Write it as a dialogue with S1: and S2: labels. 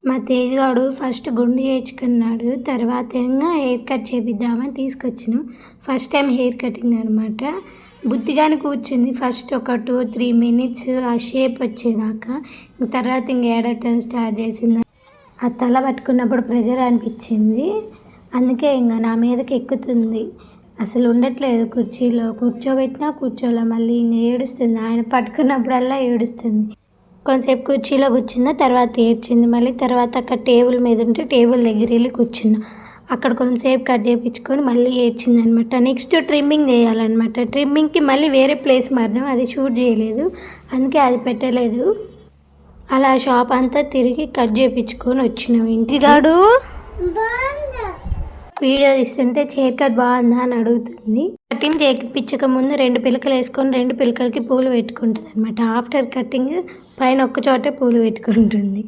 S1: మా తేజగాడు ఫస్ట్ గుండు చేయించుకున్నాడు. తర్వాత ఏమో హెయిర్ కట్ చేపిద్దామని తీసుకొచ్చినాం. ఫస్ట్ టైం హెయిర్ కటింగ్ అనమాట. బుద్ధిగానే కూర్చుంది ఫస్ట్ ఒక 2-3 మినిట్స్ ఆ షేప్ వచ్చేదాకా. తర్వాత ఏడటం స్టార్ట్ చేసింది. ఆ తల పట్టుకున్నప్పుడు ప్రెజర్ అనిపించింది. అందుకే ఇంకా నా మీదకి ఎక్కుతుంది. అసలు ఉండట్లేదు కుర్చీలో. కూర్చోబెట్టినా కూర్చోలే. మళ్ళీ ఇంకా ఏడుస్తుంది. ఆయన పట్టుకున్నప్పుడల్లా ఏడుస్తుంది. కొంతసేపు కుర్చీలో కూర్చున్న తర్వాత ఏడ్చింది. మళ్ళీ తర్వాత అక్కడ టేబుల్ మీద ఉంటే టేబుల్ దగ్గర వెళ్ళి కూర్చున్నా. అక్కడ కొంతసేపు కట్ చేయించుకొని మళ్ళీ ఏడ్చింది అనమాట. నెక్స్ట్ ట్రిమ్మింగ్ చేయాలన్నమాట. ట్రిమ్మింగ్కి మళ్ళీ వేరే ప్లేస్ మారినాం. అది షూట్ చేయలేదు, అందుకే అది పెట్టలేదు. అలా షాప్ అంతా తిరిగి కట్ చేయించుకొని వచ్చినాం. ఇంటిగాడు వీడియో తీస్తుంటే హెయిర్ కట్ బాగుందా అని అడుగుతుంది. కటింగ్ చేయించక ముందు 2 పిలకలు వేసుకొని 2 పిలకలకి పూలు పెట్టుకుంటుంది అనమాట. ఆఫ్టర్ కటింగ్ పైన ఒక్క చోటే పూలు పెట్టుకుంటుంది.